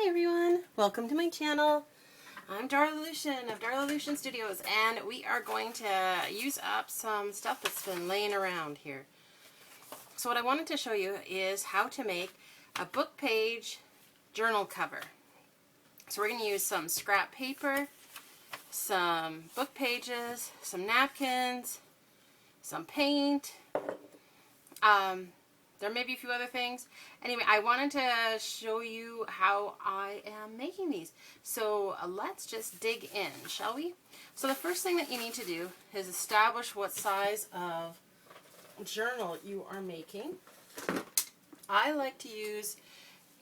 Hi everyone, welcome to my channel. I'm Darla Lucian of Darla Lucian Studios, and we are going to use up some stuff that's been laying around here. So what I wanted to show you is how to make a book page journal cover. So we're going to use some scrap paper, some book pages, some napkins, some paint, there may be a few other things. Anyway, I wanted to show you how I am making these. So let's just dig in, shall we? So the first thing that you need to do is establish what size of journal you are making. I like to use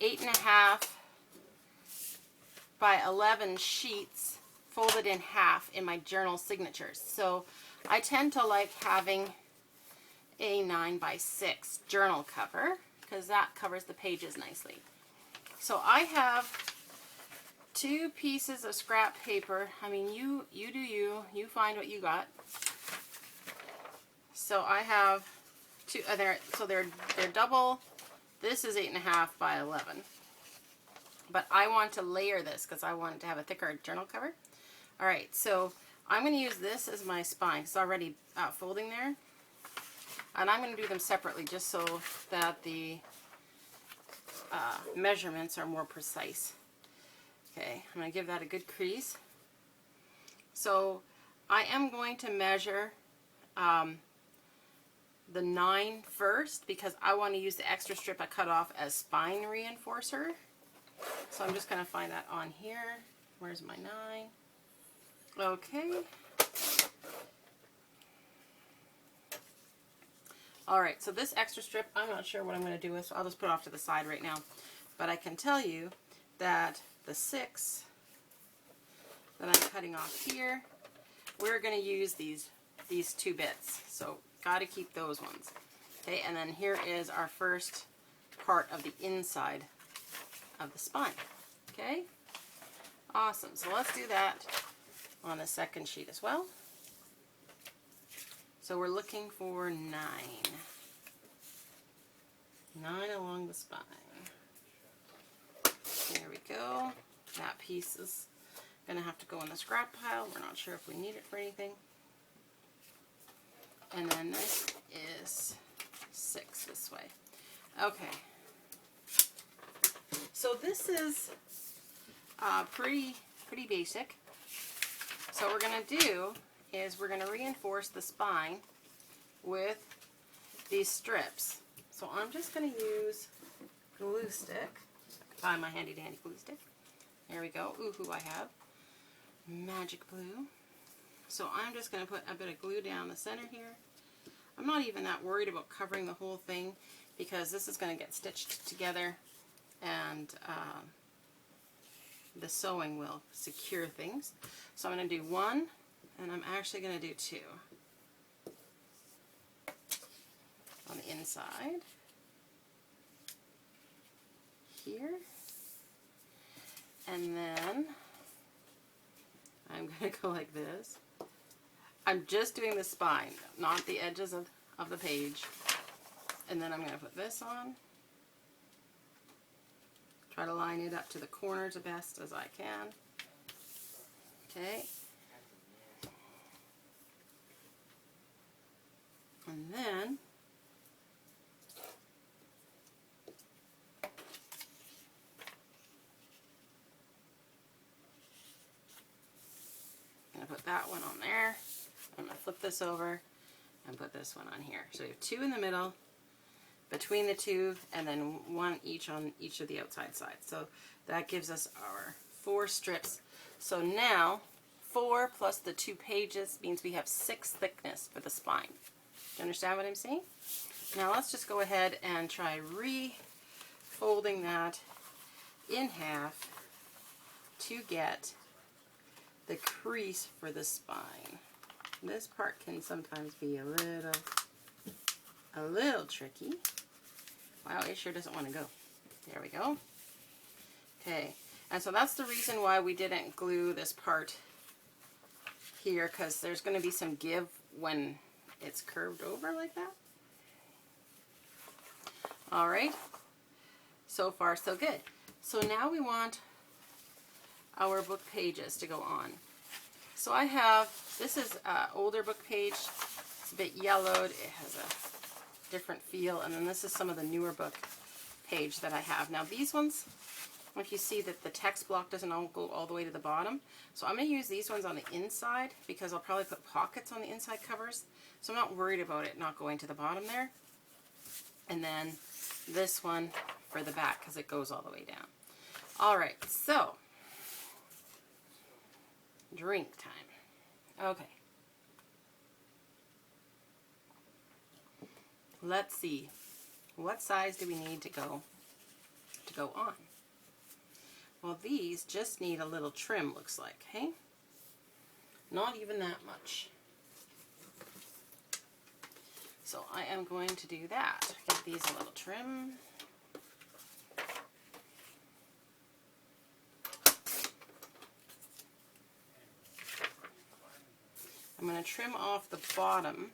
8.5 by 11 sheets folded in half in my journal signatures. So I tend to like having a 9 by 6 journal cover because that covers the pages nicely. So I have 2 pieces of scrap paper. I mean, you do you find what you got. So I have 2. They're double. This is 8.5 by 11. But I want to layer this because I want it to have a thicker journal cover. All right, so I'm going to use this as my spine. It's already folding there. And I'm going to do them separately just so that the measurements are more precise. Okay, I'm going to give that a good crease. So I am going to measure the 9 first because I want to use the extra strip I cut off as spine reinforcer. So I'm just going to find that on here. Where's my 9? Okay. Alright, so this extra strip, I'm not sure what I'm going to do with, so I'll just put it off to the side right now. But I can tell you that the 6 that I'm cutting off here, we're going to use these 2 bits. So, got to keep those ones. Okay, and then here is our first part of the inside of the spine. Okay? Awesome. So let's do that on the second sheet as well. So we're looking for 9. 9 along the spine. There we go. That piece is going to have to go in the scrap pile. We're not sure if we need it for anything. And then this is 6 this way. Okay. So this is pretty basic. So what we're going to do is we're going to reinforce the spine with these strips. So I'm just going to use glue stick. Find my handy dandy glue stick. There we go. Ooh, I have magic glue. So I'm just going to put a bit of glue down the center here. I'm not even that worried about covering the whole thing because this is going to get stitched together and the sewing will secure things. So I'm going to do 1. And I'm actually going to do 2 on the inside here, and then I'm going to go like this. I'm just doing the spine, not the edges of the page, and then I'm going to put this on. Try to line it up to the corners as best as I can. Okay. And then I'm going to put that one on there. I'm going to flip this over and put this one on here. So we have 2 in the middle, between the 2, and then 1 each on each of the outside sides. So that gives us our 4 strips. So now 4 plus the 2 pages means we have 6 thickness for the spine. Do you understand what I'm saying? Now let's just go ahead and try refolding that in half to get the crease for the spine. This part can sometimes be a little tricky. Wow, it sure doesn't want to go. There we go. Okay, and so that's the reason why we didn't glue this part here, because there's going to be some give when it's curved over like that. Alright, so far so good. So now we want our book pages to go on. So I have, this is an older book page. It's a bit yellowed. It has a different feel. And then this is some of the newer book page that I have. Now these ones, if you see that the text block doesn't all go all the way to the bottom. So I'm going to use these ones on the inside because I'll probably put pockets on the inside covers. So I'm not worried about it not going to the bottom there. And then this one for the back because it goes all the way down. Alright, so drink time. Okay. Let's see. What size do we need to go on? Well, these just need a little trim, looks like, hey? Not even that much. So I am going to do that. Give these a little trim. I'm going to trim off the bottom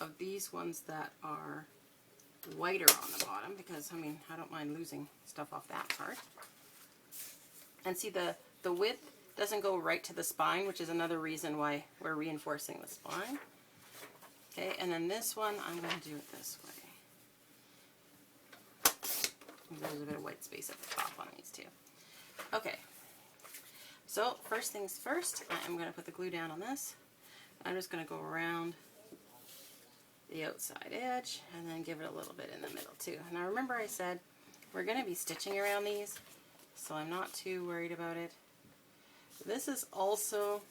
of these ones that are whiter on the bottom because, I mean, I don't mind losing stuff off that part. And see, the width doesn't go right to the spine, which is another reason why we're reinforcing the spine. Okay, and then this one, I'm going to do it this way. There's a bit of white space at the top on these two. Okay, so first things first, I'm going to put the glue down on this. I'm just going to go around the outside edge and then give it a little bit in the middle too. Now remember I said we're going to be stitching around these, so I'm not too worried about it. This is also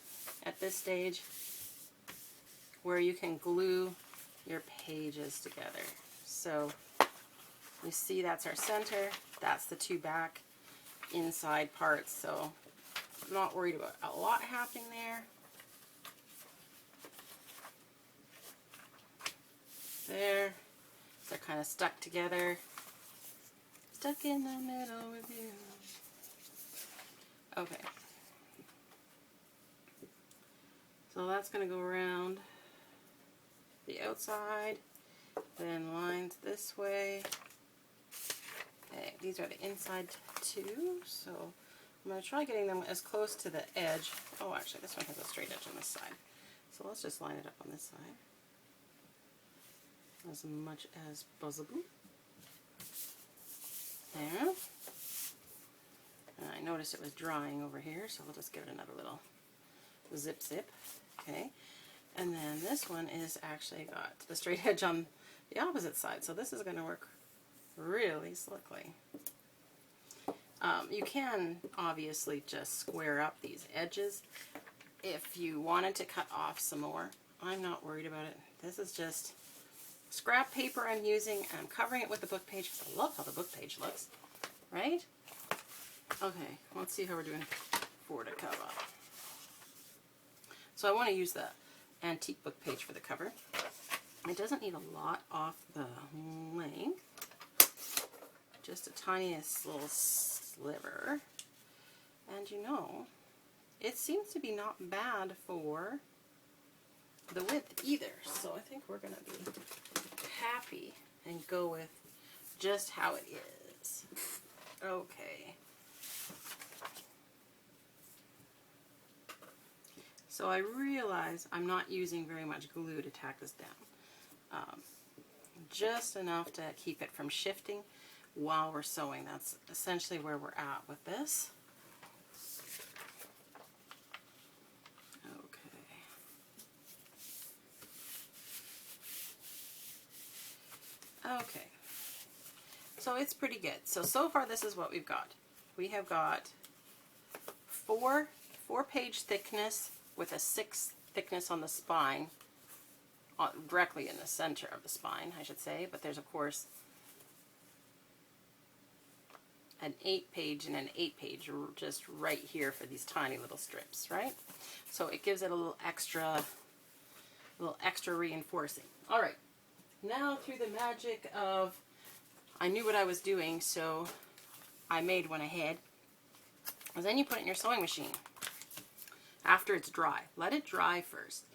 at this stage where you can glue your pages together. So you see that's our center, that's the two back inside parts, so I'm not worried about a lot happening there. There, they're kind of stuck together. Stuck in the middle with you. Okay. So that's going to go around the outside, then lines this way. Okay, these are the inside two, so I'm going to try getting them as close to the edge. Oh, actually, this one has a straight edge on this side. So let's just line it up on this side as much as possible. There. And I noticed it was drying over here, so we'll just give it another little zip. Okay. And then this one is actually got the straight edge on the opposite side, so this is going to work really slickly. You can obviously just square up these edges if you wanted to cut off some more. I'm not worried about it. This is just scrap paper I'm using, and I'm covering it with the book page because I love how the book page looks, right? Okay, let's see how we're doing for the cover. So I want to use the antique book page for the cover. It doesn't need a lot off the length, just a tiniest little sliver. And you know, it seems to be not bad for the width either. So I think we're going to be happy and go with just how it is. Okay. So I realize I'm not using very much glue to tack this down. Just enough to keep it from shifting while we're sewing. That's essentially where we're at with this. Okay, so it's pretty good. So far this is what we've got. We have got four page thickness with a 6 thickness on the spine, directly in the center of the spine, I should say, but there's of course an 8 page and an 8 page just right here for these tiny little strips, right? So it gives it a little extra reinforcing. All right. Now, through the magic of, I knew what I was doing, so I made one ahead. And then you put it in your sewing machine after it's dry. Let it dry first,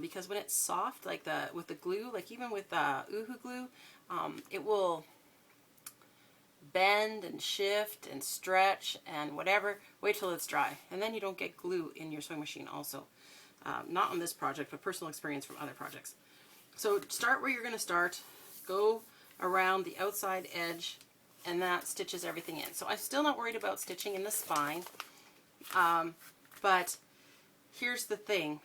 because when it's soft, like with the glue, like even with Uhu glue, it will bend and shift and stretch and whatever. Wait till it's dry, and then you don't get glue in your sewing machine also. Not on this project, but personal experience from other projects. So start where you're going to start, go around the outside edge, and that stitches everything in. So I'm still not worried about stitching in the spine, but here's the thing.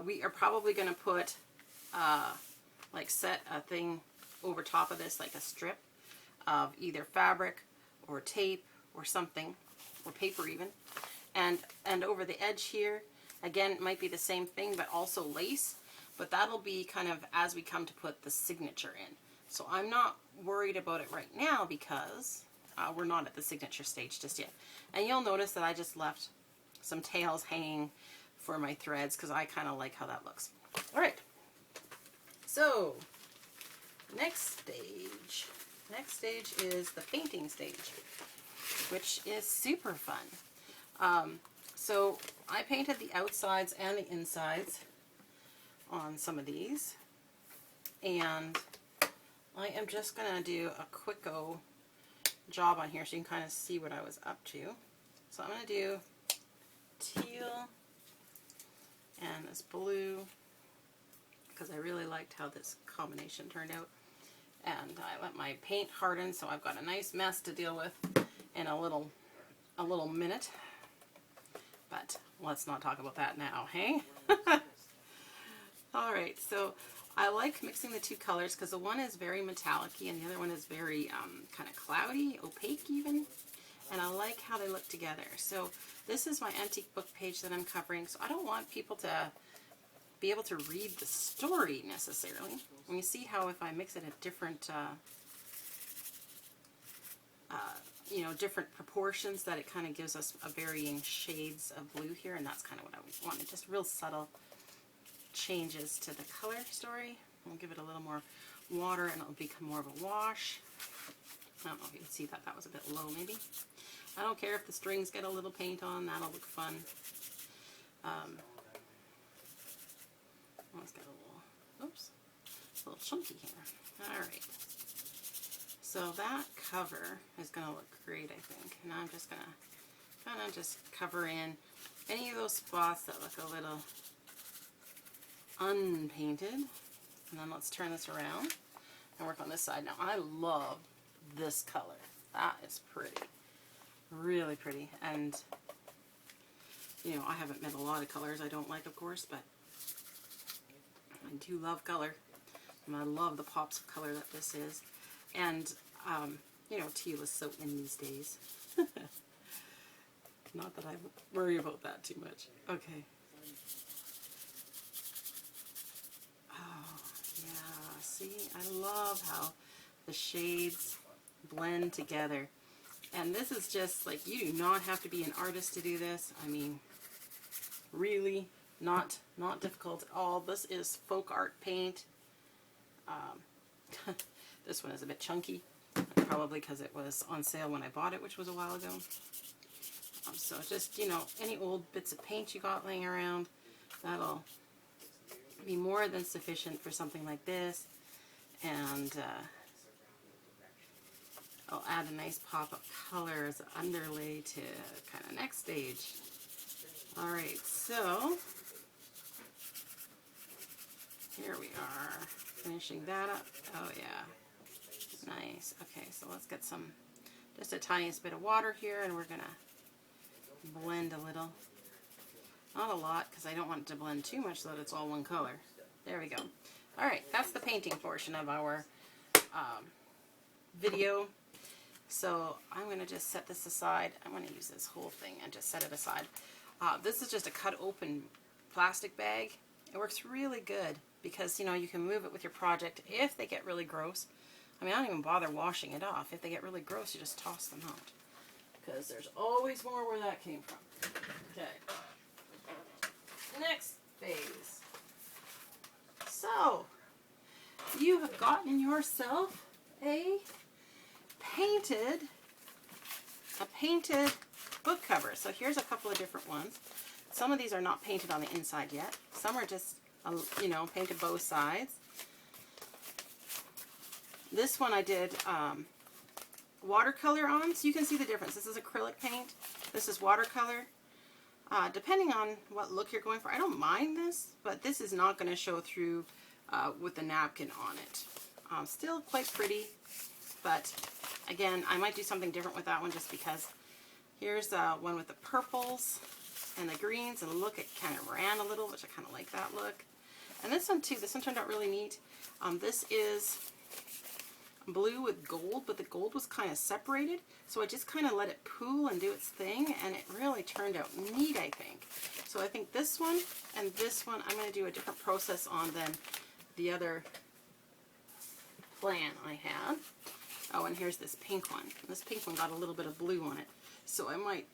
We are probably going to put, like set a thing over top of this, like a strip of either fabric or tape or something, or paper even. And over the edge here, again, it might be the same thing, but also lace. But that'll be kind of as we come to put the signature in. So I'm not worried about it right now because we're not at the signature stage just yet. And you'll notice that I just left some tails hanging for my threads because I kind of like how that looks. All right. So next stage. Next stage is the painting stage, which is super fun. So I painted the outsides and the insides on some of these, and I am just going to do a quick-o job on here so you can kind of see what I was up to. So I'm going to do teal and this blue because I really liked how this combination turned out, and I let my paint harden, so I've got a nice mess to deal with in a little minute. But let's not talk about that now, hey? Alright, so I like mixing the two colors because the one is very metallic-y and the other one is very kind of cloudy, opaque even. And I like how they look together. So this is my antique book page that I'm covering, so I don't want people to be able to read the story necessarily. And you see how if I mix it at different you know, different proportions, that it kind of gives us a varying shades of blue here, and that's kind of what I wanted, just real subtle changes to the color story. We'll give it a little more water and it'll become more of a wash. I don't know if you can see that, that was a bit low maybe. I don't care if the strings get a little paint on, that'll look fun. Let's get a little, oops, a little chunky here. Alright. So that cover is going to look great, I think. And I'm just going to kind of just cover in any of those spots that look a little unpainted. And then let's turn this around and work on this side. Now, I love this color. That is pretty. Really pretty. And, you know, I haven't met a lot of colors I don't like, of course, but I do love color. And I love the pops of color that this is. And, you know, teal is so in these days. Not that I worry about that too much. Okay. Oh, yeah. See, I love how the shades blend together. And this is just, like, you do not have to be an artist to do this. I mean, really not difficult at all. This is folk art paint. This one is a bit chunky, probably because it was on sale when I bought it, which was a while ago. So just, you know, any old bits of paint you got laying around, that'll be more than sufficient for something like this. And I'll add a nice pop of color as an underlay to kind of next stage. Alright, so here we are, finishing that up. Oh yeah. Nice. Okay, so let's get some, just a tiniest bit of water here, and we're going to blend a little. Not a lot, because I don't want it to blend too much so that it's all one color. There we go. Alright, that's the painting portion of our video. So I'm going to just set this aside. I'm going to use this whole thing and just set it aside. This is just a cut open plastic bag. It works really good because, you know, you can move it with your project if they get really gross. I mean, I don't even bother washing it off. If they get really gross, you just toss them out. Because there's always more where that came from. Okay. Next phase. So, you have gotten yourself a painted book cover. So here's a couple of different ones. Some of these are not painted on the inside yet. Some are just, you know, painted both sides. This one I did watercolor on, so you can see the difference. This is acrylic paint. This is watercolor. Depending on what look you're going for, I don't mind this, but this is not going to show through with the napkin on it. Still quite pretty, but again, I might do something different with that one just because. Here's one with the purples and the greens, and look, it kind of ran a little, which I kind of like that look. And this one too, this one turned out really neat. This is blue with gold, but the gold was kind of separated, so I just kind of let it pool and do its thing, and it really turned out neat, I think. So I think this one and this one I'm going to do a different process on than the other plan I had. Oh, and here's this pink one. This pink one got a little bit of blue on it, so I might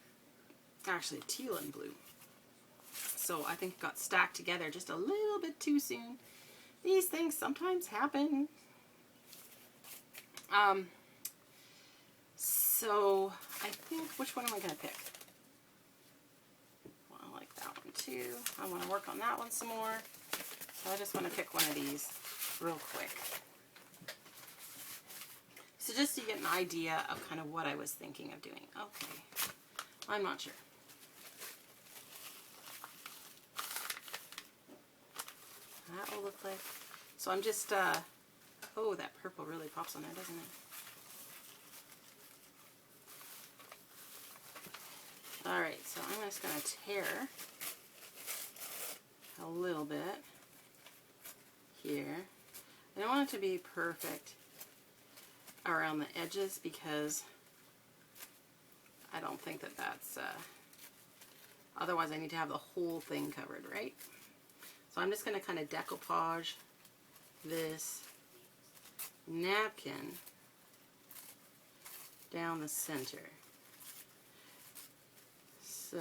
actually teal and blue. So I think it got stacked together just a little bit too soon. These things sometimes happen. So I think, which one am I going to pick? Well, I like that one too. I want to work on that one some more. So I just want to pick one of these real quick. So just so you get an idea of kind of what I was thinking of doing. Okay, I'm not sure. That will look like. So I'm just, oh, that purple really pops on there, doesn't it? Alright, so I'm just going to tear a little bit here. I don't want it to be perfect around the edges because I don't think that that's, otherwise I need to have the whole thing covered, right? So I'm just going to kind of decoupage this napkin down the center. So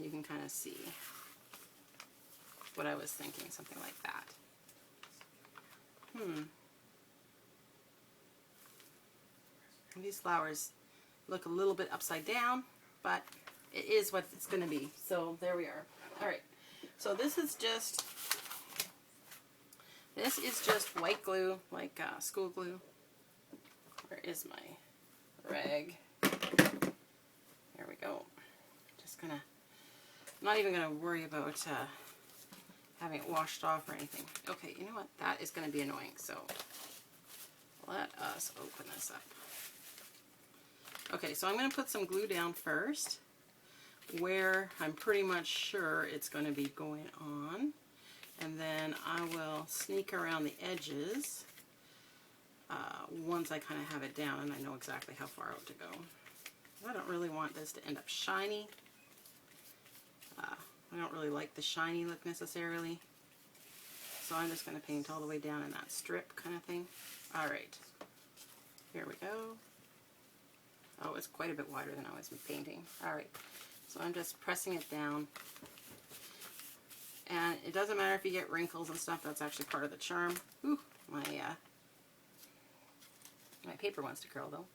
you can kind of see what I was thinking, something like that. These flowers look a little bit upside down, but it is what it's going to be. So there we are. All right. So this is just white glue, like school glue. Where is my rag? There we go. Just gonna, I'm not even gonna worry about having it washed off or anything. Okay, you know what? That is gonna be annoying. So let us open this up. Okay, so I'm gonna put some glue down first, where I'm pretty much sure it's going to be going on, and then I will sneak around the edges once I kind of have it down and I know exactly how far out to go. I don't really want this to end up shiny. I don't really like the shiny look necessarily, so I'm just going to paint all the way down in that strip kind of thing. Alright, here we go. Oh, it's quite a bit wider than I was painting. Alright. So I'm just pressing it down, and it doesn't matter if you get wrinkles and stuff, that's actually part of the charm. Ooh, my paper wants to curl though.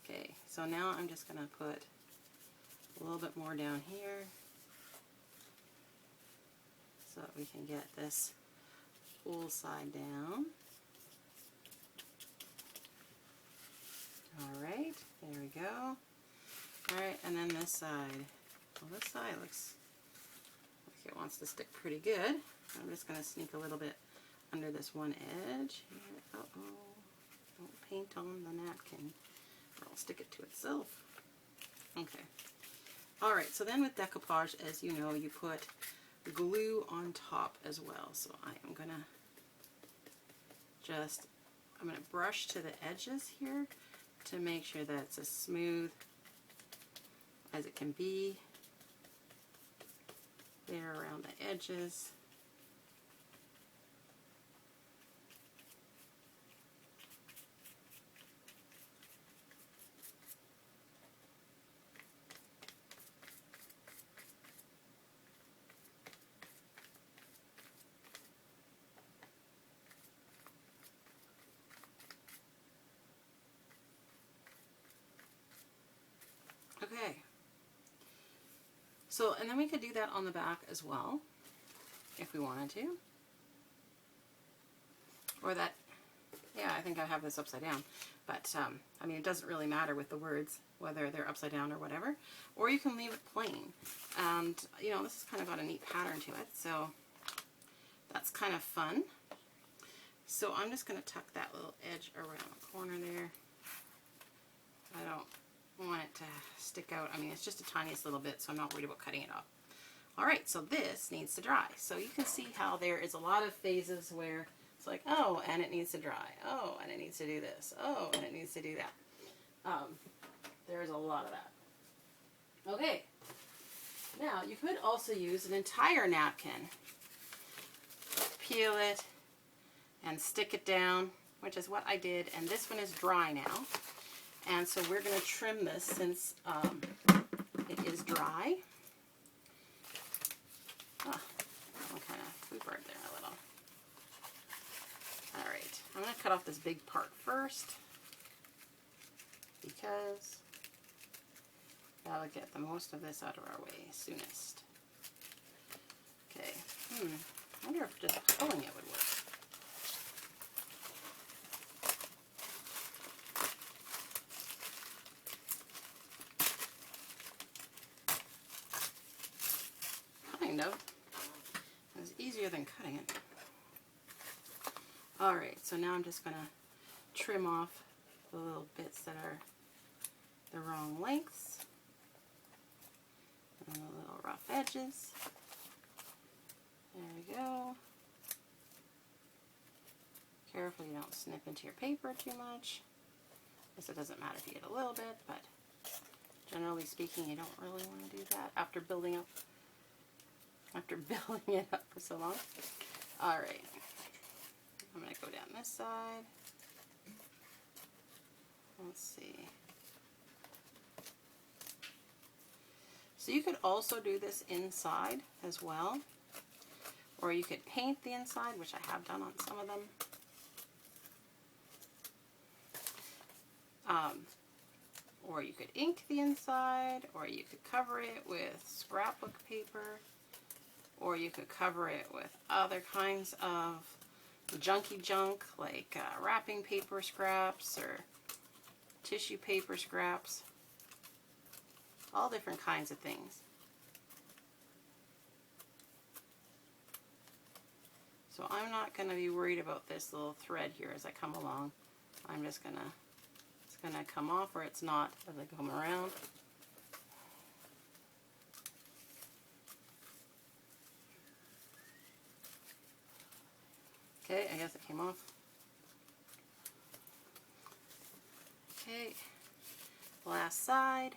Okay, so now I'm just going to put a little bit more down here so that we can get this whole side down. Alright, there we go. Alright, and then this side. Well, this side looks like it wants to stick pretty good. I'm just going to sneak a little bit under this one edge. Uh-oh. Don't paint on the napkin, or I'll stick it to itself. Okay. Alright, so then with decoupage, as you know, you put glue on top as well. So I am going to just, I'm going to brush to the edges here to make sure that it's as smooth as it can be there around the edges. Okay. So, and then we could do that on the back as well, if we wanted to. Or that, Yeah, I think I have this upside down. But, I mean, it doesn't really matter with the words, whether they're upside down or whatever. Or you can leave it plain. And, you know, this has kind of got a neat pattern to it. So that's kind of fun. So I'm just going to tuck that little edge around the corner there. I don't want it to stick out. I mean, it's just a tiniest little bit, so I'm not worried about cutting it off. Alright, so this needs to dry. So you can see how there is a lot of phases where it's like, oh, and it needs to dry. Oh, and it needs to do this. Oh, and it needs to do that. There's a lot of that. Okay. Now, you could also use an entire napkin. Peel it and stick it down, which is what I did. And this one is dry now. And so we're going to trim this since it is dry. Oh, I'm kind of foobarred there a little. Alright, I'm going to cut off this big part first because that'll get the most of this out of our way soonest. Okay, I wonder if just pulling it would work. Kind of. It's easier than cutting it. Alright, so now I'm just going to trim off the little bits that are the wrong lengths and the little rough edges. There we go. Careful you don't snip into your paper too much. I guess it doesn't matter if you get a little bit, but generally speaking you don't really want to do that after building it up for so long. Alright. I'm going to go down this side. Let's see. So you could also do this inside as well. Or you could paint the inside, which I have done on some of them. Or you could ink the inside, or you could cover it with scrapbook paper, or you could cover it with other kinds of junky junk, like wrapping paper scraps or tissue paper scraps. All different kinds of things. So I'm not going to be worried about this little thread here as I come along. I'm just going to, it's going to come off or it's not as I come around. Okay, I guess it came off. Okay, last side.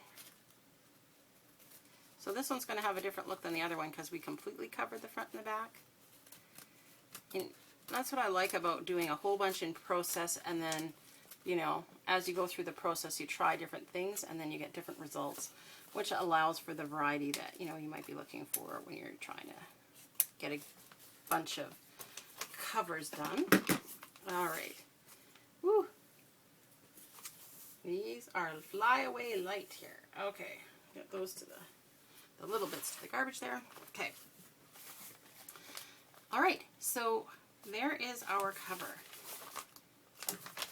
So this one's going to have a different look than the other one because we completely covered the front and the back. And that's what I like about doing a whole bunch in process, and then, you know, as you go through the process you try different things and then you get different results, which allows for the variety that, you know, you might be looking for when you're trying to get a bunch of covers done. Alright. Woo! These are flyaway light here. Okay. Get those to the little bits to the garbage there. Okay. Alright, so there is our cover.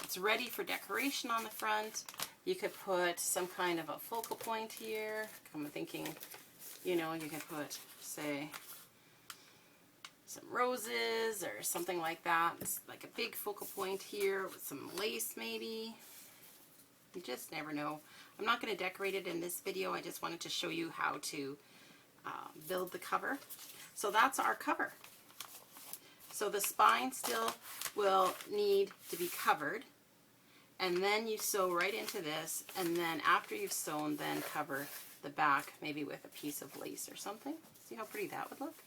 It's ready for decoration on the front. You could put some kind of a focal point here. I'm thinking, you know, you could put, say, some roses or something like that. It's like a big focal point here with some lace maybe. You just never know. I'm not going to decorate it in this video. I just wanted to show you how to build the cover. So that's our cover. So the spine still will need to be covered. And then you sew right into this. And then after you've sewn, then cover the back maybe with a piece of lace or something. See how pretty that would look?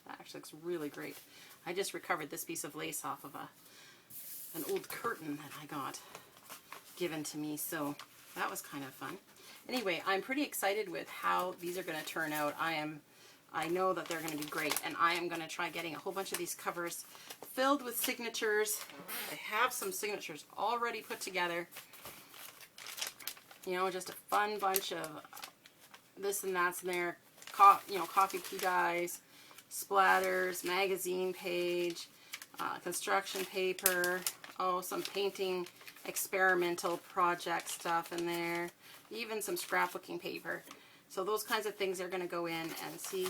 That actually looks really great. I just recovered this piece of lace off of an old curtain that I got given to me, so that was kind of fun. Anyway, I'm pretty excited with how these are going to turn out. I know that they're going to be great, and I am going to try getting a whole bunch of these covers filled with signatures. I have some signatures already put together. You know, just a fun bunch of this and that's in there. You know, coffee key dies, splatters, magazine page, construction paper, Oh, some painting experimental project stuff in there. Even some scrapbooking paper. So those kinds of things are going to go in, and see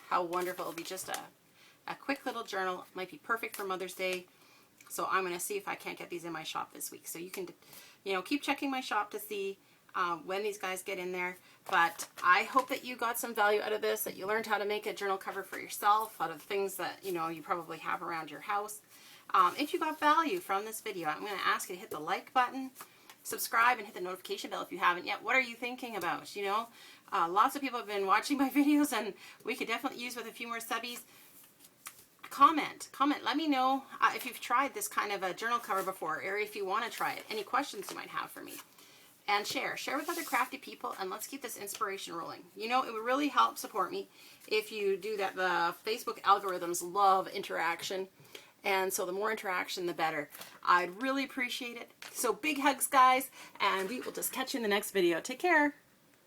how wonderful. It'll be just a quick little journal. Might be perfect for Mother's Day. So I'm going to see if I can't get these in my shop this week. So you can, you know, keep checking my shop to see when these guys get in there. But I hope that you got some value out of this, that you learned how to make a journal cover for yourself out of things that, you know, you probably have around your house. If you got value from this video, I'm going to ask you to hit the like button, subscribe, and hit the notification bell if you haven't yet. What are you thinking about? You know, lots of people have been watching my videos, and we could definitely use with a few more subbies. Comment. Let me know if you've tried this kind of a journal cover before, or if you want to try it. Any questions you might have for me. And share with other crafty people, and let's keep this inspiration rolling. You know, it would really help support me if you do that. The Facebook algorithms love interaction, and so the more interaction, the better. I'd really appreciate it. So big hugs, guys, and we will just catch you in the next video. Take care.